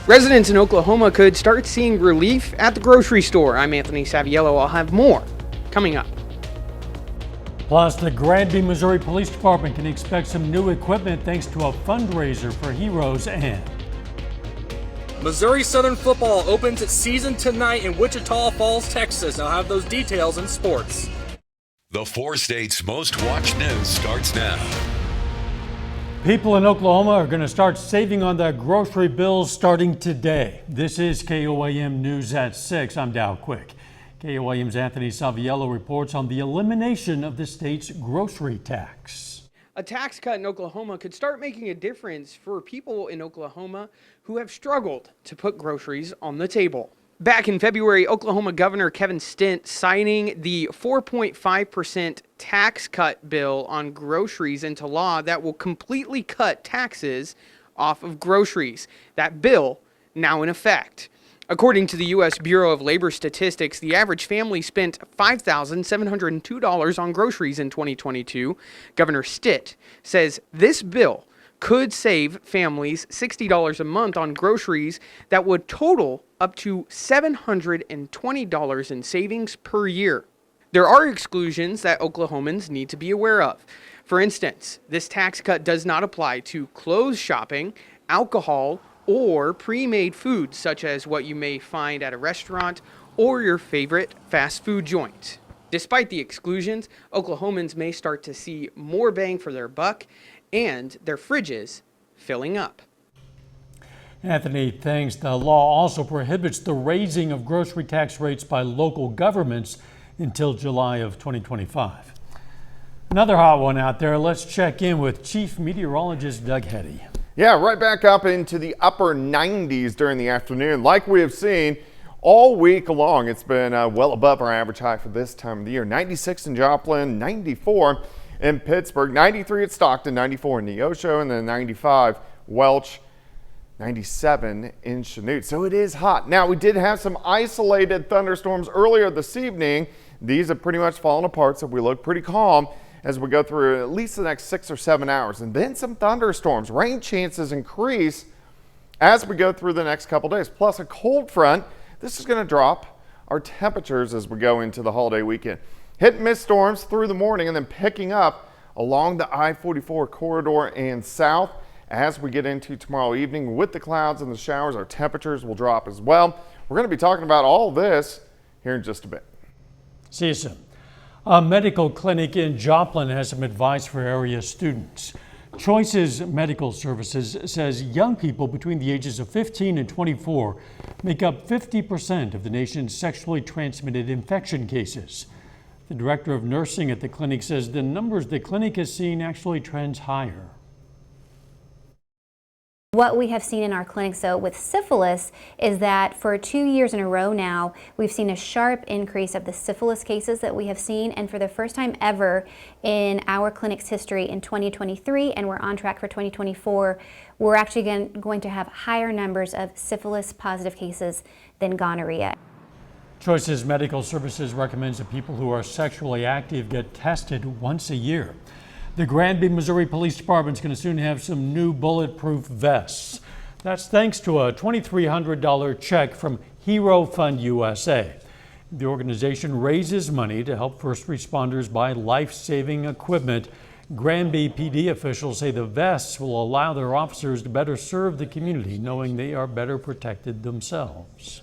Residents in Oklahoma could start seeing relief at the grocery store. I'm Anthony Saviello. I'll have more coming up. Plus, the Granby, Missouri Police Department can expect some new equipment thanks to a fundraiser for heroes, and Missouri Southern football opens its season tonight in Wichita Falls, Texas. I'll have those details in sports. The four states' most watched news starts now. People in Oklahoma are going to start saving on their grocery bills starting today. This is KOAM News at 6. I'm Dow Quick. KOAM's Anthony Saviello reports on the elimination of the state's grocery tax. A tax cut in Oklahoma could start making a difference for people in Oklahoma who have struggled to put groceries on the table. Back in February, Oklahoma Governor Kevin Stitt signing the 4.5% tax cut bill on groceries into law that will completely cut taxes off of groceries. That bill now in effect. According to the U.S. Bureau of Labor Statistics, the average family spent $5,702 on groceries in 2022. Governor Stitt says this bill could save families $60 a month on groceries that would total up to $720 in savings per year. There are exclusions that Oklahomans need to be aware of. For instance, this tax cut does not apply to clothes shopping, alcohol, or pre-made foods such as what you may find at a restaurant or your favorite fast food joint. Despite the exclusions, Oklahomans may start to see more bang for their buck and their fridges filling up. Anthony, thanks. The law also prohibits the raising of grocery tax rates by local governments until July of 2025. Another hot one out there. Let's check in with Chief Meteorologist Doug Heddy. Yeah, right back up into the upper 90s during the afternoon. Like we have seen all week long, it's been well above our average high for this time of the year. 96 in Joplin, 94 in Pittsburgh, 93 at Stockton, 94 in Neosho, and then 95 Welch, 97 in Chanute. So it is hot. Now, we did have some isolated thunderstorms earlier this evening. These have pretty much fallen apart, so we look pretty calm as we go through at least the next 6 or 7 hours. And then some thunderstorms. Rain chances increase as we go through the next couple days. Plus a cold front. This is going to drop our temperatures as we go into the holiday weekend. Hit and miss storms through the morning and then picking up along the I-44 corridor and south. As we get into tomorrow evening with the clouds and the showers, our temperatures will drop as well. We're going to be talking about all this here in just a bit. See you soon. A medical clinic in Joplin has some advice for area students. Choices Medical Services says young people between the ages of 15 and 24 make up 50% of the nation's sexually transmitted infection cases. The director of nursing at the clinic says the numbers the clinic has seen actually trends higher. What we have seen in our clinics, though, with syphilis is that for 2 years in a row now, we've seen a sharp increase of the syphilis cases that we have seen. And for the first time ever in our clinic's history in 2023, and we're on track for 2024, we're actually going to have higher numbers of syphilis positive cases than gonorrhea. Choices Medical Services recommends that people who are sexually active get tested once a year. The Granby, Missouri Police Department is going to soon have some new bulletproof vests. That's thanks to a $2,300 check from Hero Fund USA. The organization raises money to help first responders buy life-saving equipment. Granby PD officials say the vests will allow their officers to better serve the community, knowing they are better protected themselves.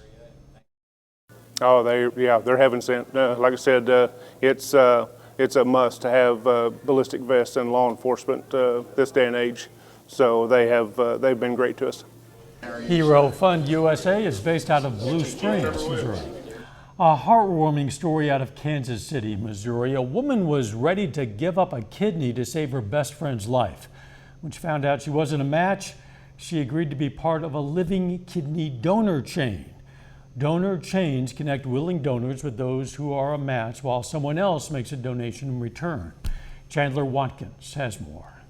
Oh, they're heaven sent. Like I said, it's a must to have ballistic vests in law enforcement this day and age. So they've been great to us. Hero Fund USA is based out of Blue Springs, Missouri. A heartwarming story out of Kansas City, Missouri. A woman was ready to give up a kidney to save her best friend's life. When she found out she wasn't a match, she agreed to be part of a living kidney donor chain. Donor chains connect willing donors with those who are a match while someone else makes a donation in return. Chandler Watkins has more.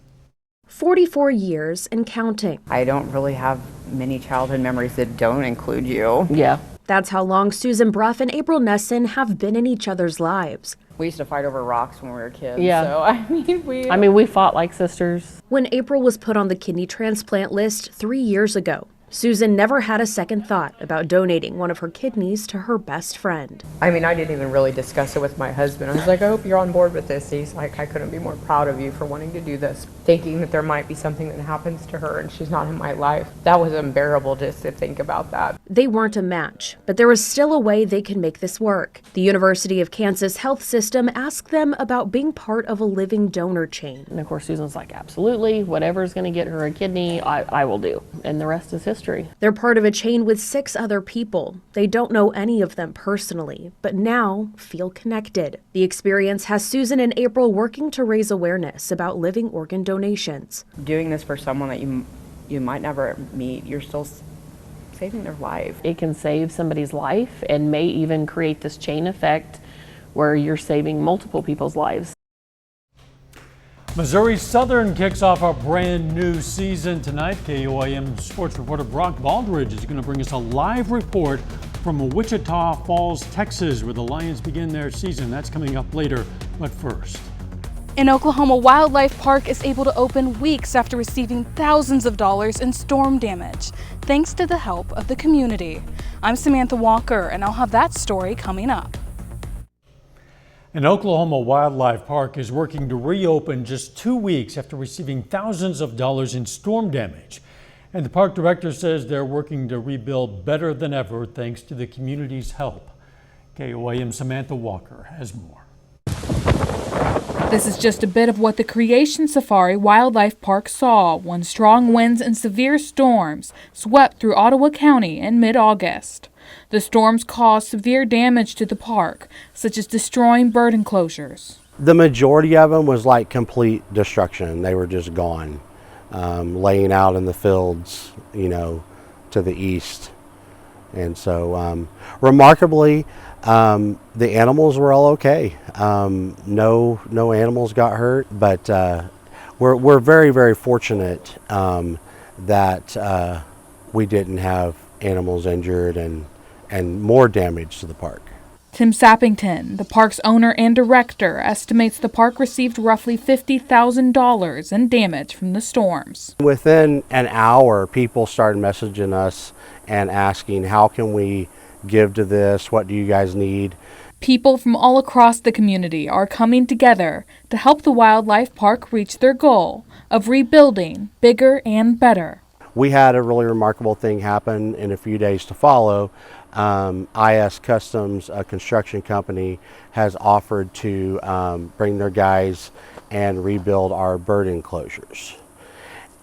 44 years and counting. I don't really have many childhood memories that don't include you. Yeah. That's how long Susan Bruff and April Nesson have been in each other's lives. We used to fight over rocks when we were kids. Yeah. So, we fought like sisters. When April was put on the kidney transplant list 3 years ago, Susan never had a second thought about donating one of her kidneys to her best friend. I mean, I didn't even really discuss it with my husband. I was like, I hope you're on board with this. He's like, I couldn't be more proud of you for wanting to do this. Thinking that there might be something that happens to her and she's not in my life. That was unbearable just to think about that. They weren't a match, but there was still a way they could make this work. The University of Kansas Health System asked them about being part of a living donor chain. And of course, Susan's like, absolutely, whatever's going to get her a kidney, I will do. And the rest is history. They're part of a chain with 6 other people. They don't know any of them personally, but now feel connected. The experience has Susan and April working to raise awareness about living organ donations. Doing this for someone that you might never meet, you're still saving their life. It can save somebody's life and may even create this chain effect where you're saving multiple people's lives. Missouri Southern kicks off a brand new season tonight. KOAM sports reporter Brock Baldridge is going to bring us a live report from Wichita Falls, Texas, where the Lions begin their season. That's coming up later, but first. An Oklahoma wildlife park is able to open weeks after receiving thousands of dollars in storm damage, thanks to the help of the community. I'm Samantha Walker, and I'll have that story coming up. An Oklahoma wildlife park is working to reopen just 2 weeks after receiving thousands of dollars in storm damage. And the park director says they're working to rebuild better than ever thanks to the community's help. KOAM Samantha Walker has more. This is just a bit of what the Creation Safari Wildlife Park saw when strong winds and severe storms swept through Ottawa County in mid-August. The storms caused severe damage to the park, such as destroying bird enclosures. The majority of them was like complete destruction. They were just gone, laying out in the fields, to the east. And so, remarkably, the animals were all okay. No animals got hurt, but we're very, very fortunate that we didn't have animals injured and more damage to the park. Tim Sappington, the park's owner and director, estimates the park received roughly $50,000 in damage from the storms. Within an hour, people started messaging us and asking, how can we give to this? What do you guys need? People from all across the community are coming together to help the wildlife park reach their goal of rebuilding bigger and better. We had a really remarkable thing happen in a few days to follow. IS Customs, a construction company, has offered to bring their guys and rebuild our bird enclosures.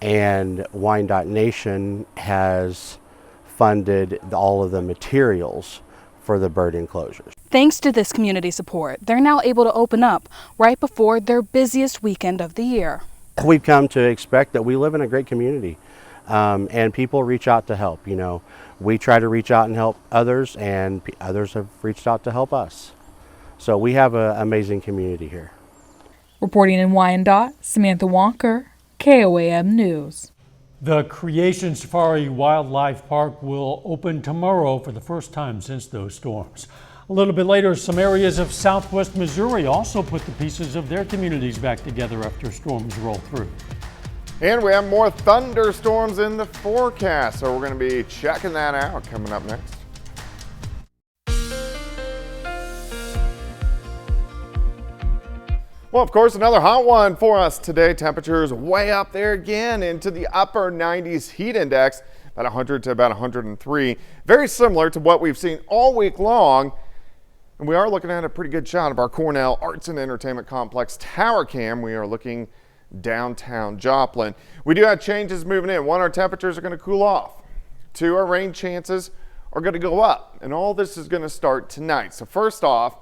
And Wyandotte Nation has funded all of the materials for the bird enclosures. Thanks to this community support, they're now able to open up right before their busiest weekend of the year. We've come to expect that we live in a great community, and people reach out to help. We try to reach out and help others, and others have reached out to help us. So we have an amazing community here. Reporting in Wyandotte, Samantha Walker, KOAM News. The Creation Safari Wildlife Park will open tomorrow for the first time since those storms. A little bit later, some areas of southwest Missouri also put the pieces of their communities back together after storms rolled through. And we have more thunderstorms in the forecast, so we're going to be checking that out coming up next. Well, of course, another hot one for us today. Temperatures way up there again into the upper 90s. Heat index about 100 to about 103. Very similar to what we've seen all week long. And we are looking at a pretty good shot of our Cornell Arts and Entertainment Complex tower cam. We are looking downtown Joplin. We do have changes moving in. 1, our temperatures are going to cool off. 2, our rain chances are going to go up. And all this is going to start tonight. So first off,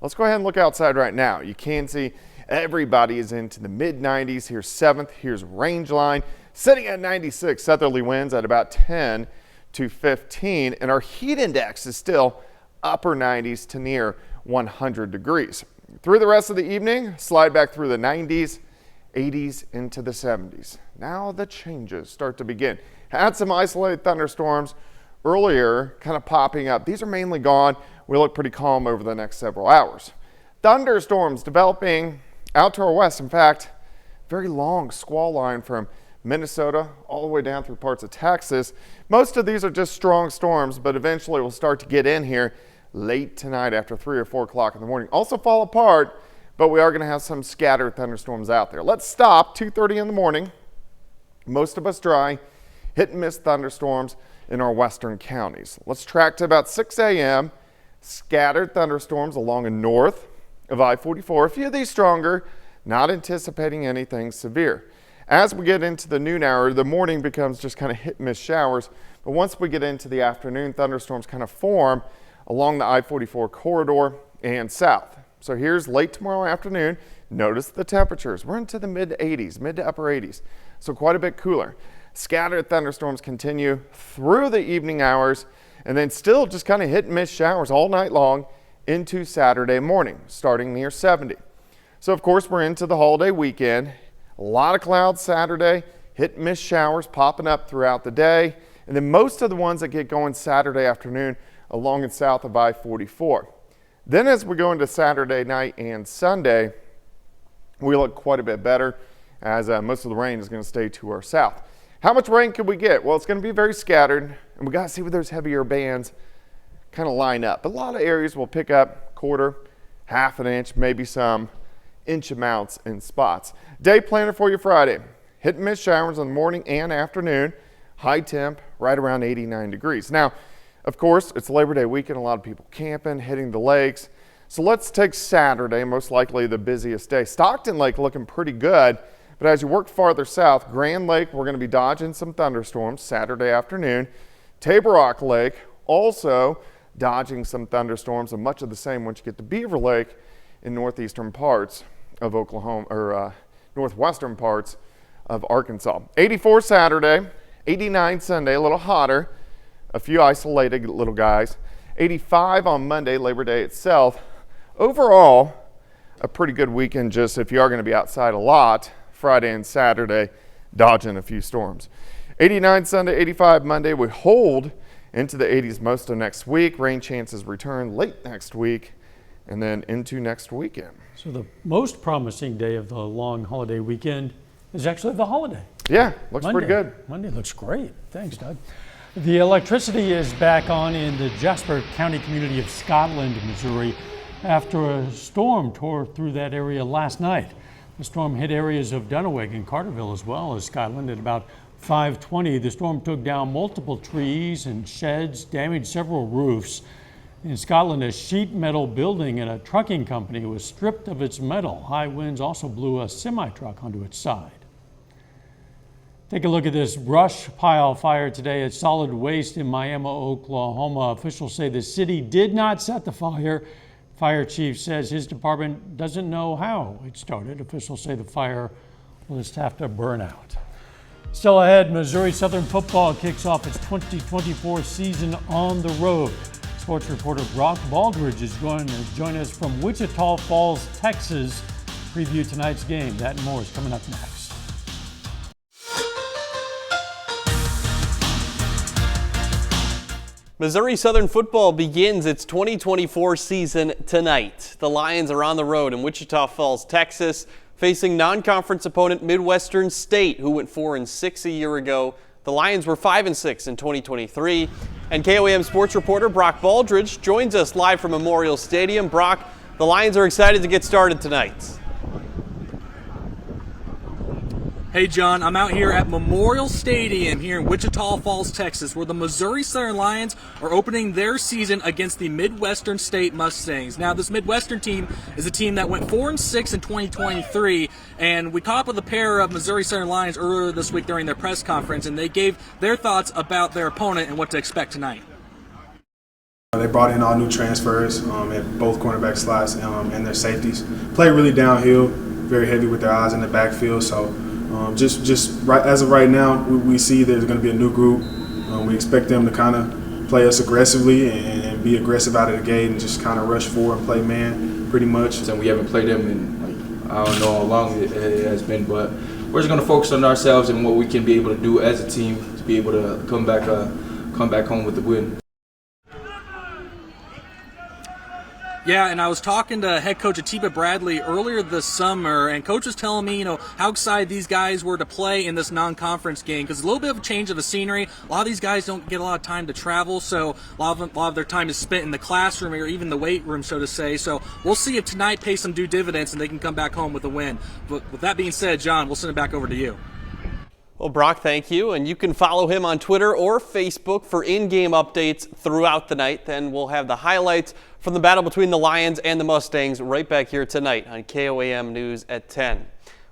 let's go ahead and look outside right now. You can see everybody is into the mid-90s. Here's 7th. Here's range line. Sitting at 96. Southerly winds at about 10 to 15. And our heat index is still upper 90s to near 100 degrees. Through the rest of the evening, slide back through the 90s. 80s into the 70s. Now the changes start to begin. Had some isolated thunderstorms earlier kind of popping up. These are mainly gone. We look pretty calm over the next several hours. Thunderstorms developing out to our west. In fact, very long squall line from Minnesota, all the way down through parts of Texas. Most of these are just strong storms, but eventually will start to get in here late tonight after 3 or 4 o'clock in the morning. Also fall apart, but we are going to have some scattered thunderstorms out there. Let's stop 2:30 in the morning. Most of us dry, hit and miss thunderstorms in our western counties. Let's track to about 6 a.m. Scattered thunderstorms along the north of I-44. A few of these stronger, not anticipating anything severe. As we get into the noon hour, the morning becomes just kind of hit and miss showers. But once we get into the afternoon, thunderstorms kind of form along the I-44 corridor and south. So here's late tomorrow afternoon. Notice the temperatures. We're into the mid-80s, mid to upper 80s. So quite a bit cooler. Scattered thunderstorms continue through the evening hours and then still just kind of hit and miss showers all night long into Saturday morning, starting near 70. So of course we're into the holiday weekend. A lot of clouds Saturday, hit and miss showers popping up throughout the day. And then most of the ones that get going Saturday afternoon along and south of I-44. Then as we go into Saturday night and Sunday, we look quite a bit better as most of the rain is going to stay to our south. How much rain could we get? Well, it's going to be very scattered, and we got to see where those heavier bands kind of line up. But a lot of areas will pick up quarter, half an inch, maybe some inch amounts in spots. Day planner for you Friday. Hit and miss showers in the morning and afternoon. High temp right around 89 degrees. Now, of course, it's Labor Day weekend. A lot of people camping, hitting the lakes. So let's take Saturday, most likely the busiest day. Stockton Lake looking pretty good. But as you work farther south, Grand Lake, we're going to be dodging some thunderstorms Saturday afternoon. Table Rock Lake, also dodging some thunderstorms, and much of the same once you get to Beaver Lake in northeastern parts of Oklahoma, or northwestern parts of Arkansas. 84 Saturday, 89 Sunday, a little hotter, a few isolated little guys. 85 on Monday, Labor Day itself. Overall, a pretty good weekend just if you are going to be outside a lot. Friday and Saturday, dodging a few storms. 89 Sunday, 85 Monday. We hold into the 80s most of next week. Rain chances return late next week and then into next weekend. So the most promising day of the long holiday weekend is actually the holiday. Yeah, looks Monday. pretty good. Monday looks great. Thanks, Doug. The electricity is back on in the Jasper County community of Scotland, Missouri, after a storm tore through that area last night. The storm hit areas of Dunaweg and Carterville as well as Scotland at about 5:20. The storm took down multiple trees and sheds, damaged several roofs. In Scotland, a sheet metal building and a trucking company was stripped of its metal. High winds also blew a semi-truck onto its side. Take a look at this brush pile fire today at solid waste in Miami, Oklahoma. Officials say the city did not set the fire. Fire chief says his department doesn't know how it started. Officials say the fire will just have to burn out. Still ahead, Missouri Southern football kicks off its 2024 season on the road. Sports reporter Brock Baldridge is going to join us from Wichita Falls, Texas, to preview tonight's game. That and more is coming up next. Missouri Southern football begins its 2024 season tonight. The Lions are on the road in Wichita Falls, Texas, facing non-conference opponent Midwestern State, who went 4-6 a year ago. The Lions were 5-6 in 2023. And KOAM sports reporter Brock Baldridge joins us live from Memorial Stadium. Brock, the Lions are excited to get started tonight. Hey John, I'm out here at Memorial Stadium here in Wichita Falls, Texas, where the Missouri Southern Lions are opening their season against the Midwestern State Mustangs. Now, this Midwestern team is a team that went 4-6 in 2023, and we caught up with a pair of Missouri Southern Lions earlier this week during their press conference, and they gave their thoughts about their opponent and what to expect tonight. They brought in all new transfers at both cornerback slots and their safeties. Play really downhill, very heavy with their eyes in the backfield, so just right as of right now, we see there's going to be a new group. We expect them to kind of play us aggressively and be aggressive out of the gate and just kind of rush forward and play man pretty much. And we haven't played them in, I don't know how long it has been, but we're just going to focus on ourselves and what we can be able to do as a team to be able to come back home with the win. Yeah, and I was talking to head coach Atiba Bradley earlier this summer, and coach was telling me, how excited these guys were to play in this non-conference game because a little bit of a change of the scenery. A lot of these guys don't get a lot of time to travel, so a lot of their time is spent in the classroom or even the weight room, so to say. So we'll see if tonight pays some due dividends and they can come back home with a win. But with that being said, John, we'll send it back over to you. Well, Brock, thank you. And you can follow him on Twitter or Facebook for in-game updates throughout the night. Then we'll have the highlights from the battle between the Lions and the Mustangs right back here tonight on KOAM News at 10.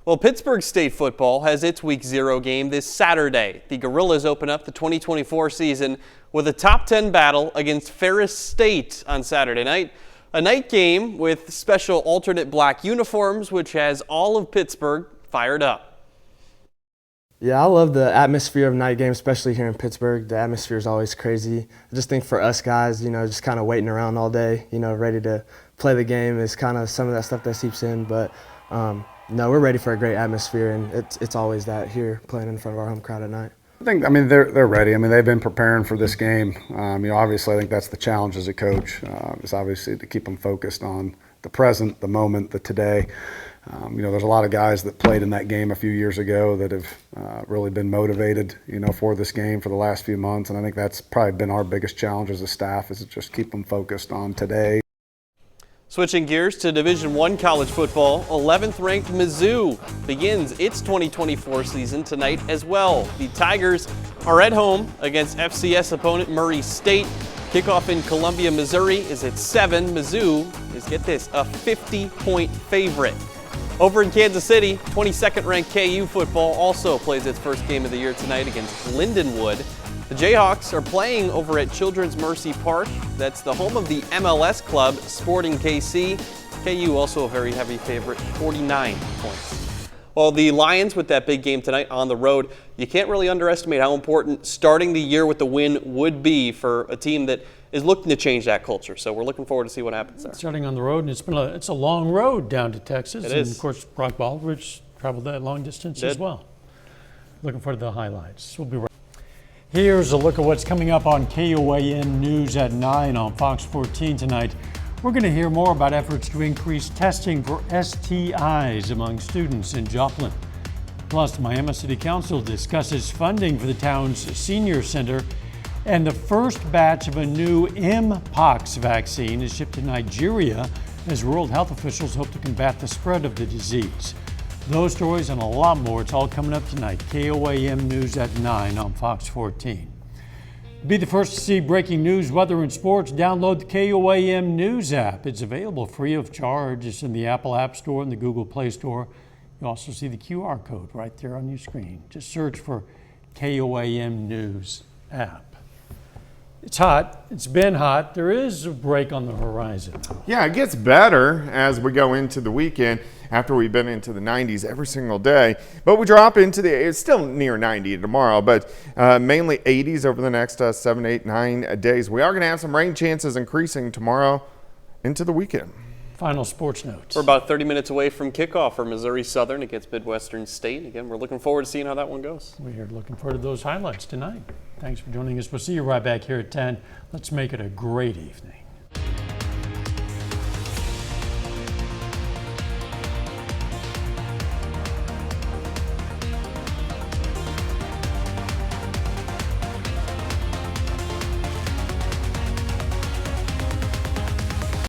Well, Pittsburgh State football has its Week 0 game this Saturday. The Gorillas open up the 2024 season with a top 10 battle against Ferris State on Saturday night. A night game with special alternate black uniforms, which has all of Pittsburgh fired up. Yeah, I love the atmosphere of night games, especially here in Pittsburgh. The atmosphere is always crazy. I just think for us guys, just kind of waiting around all day, ready to play the game is kind of some of that stuff that seeps in. But no, we're ready for a great atmosphere, and it's always that here playing in front of our home crowd at night. They're ready. They've been preparing for this game. Obviously, I think that's the challenge as a coach, is obviously to keep them focused on the present, the moment, the today. There's a lot of guys that played in that game a few years ago that have really been motivated, for this game for the last few months. And I think that's probably been our biggest challenge as a staff, is to just keep them focused on today. Switching gears to Division I college football, 11th ranked Mizzou begins its 2024 season tonight as well. The Tigers are at home against FCS opponent Murray State. Kickoff in Columbia, Missouri is at 7. Mizzou is, get this, a 50-point favorite. Over in Kansas City, 22nd ranked KU football also plays its first game of the year tonight against Lindenwood. The Jayhawks are playing over at Children's Mercy Park. That's the home of the MLS club, Sporting KC. KU also a very heavy favorite, 49 points. Well, the Lions with that big game tonight on the road, you can't really underestimate how important starting the year with the win would be for a team that is looking to change that culture. So we're looking forward to see what happens there. Starting on the road, and it's a long road down to Texas. It and is. Of course, Brock Baldridge traveled that long distance as well. Looking forward to the highlights. We'll be right. Here's a look at what's coming up on KOAN News at 9 on Fox 14 tonight. We're going to hear more about efforts to increase testing for STIs among students in Joplin. Plus, Miami City Council discusses funding for the town's senior center, and the first batch of a new Mpox vaccine is shipped to Nigeria as world health officials hope to combat the spread of the disease. Those stories and a lot more, it's all coming up tonight. KOAM News at 9 on Fox 14. Be the first to see breaking news, weather, and sports. Download the KOAM News app. It's available free of charge. It's in the Apple App Store and the Google Play Store. You also see the QR code right there on your screen. Just search for KOAM News app. It's hot. It's been hot. There is a break on the horizon. Yeah, it gets better as we go into the weekend after we've been into the 90s every single day. But we drop into it's still near 90 tomorrow, but mainly 80s over the next 7, 8, 9 days. We are going to have some rain chances increasing tomorrow into the weekend. Final sports notes. We're about 30 minutes away from kickoff for Missouri Southern against Midwestern State. Again, we're looking forward to seeing how that one goes. We're looking forward to those highlights tonight. Thanks for joining us. We'll see you right back here at 10. Let's make it a great evening.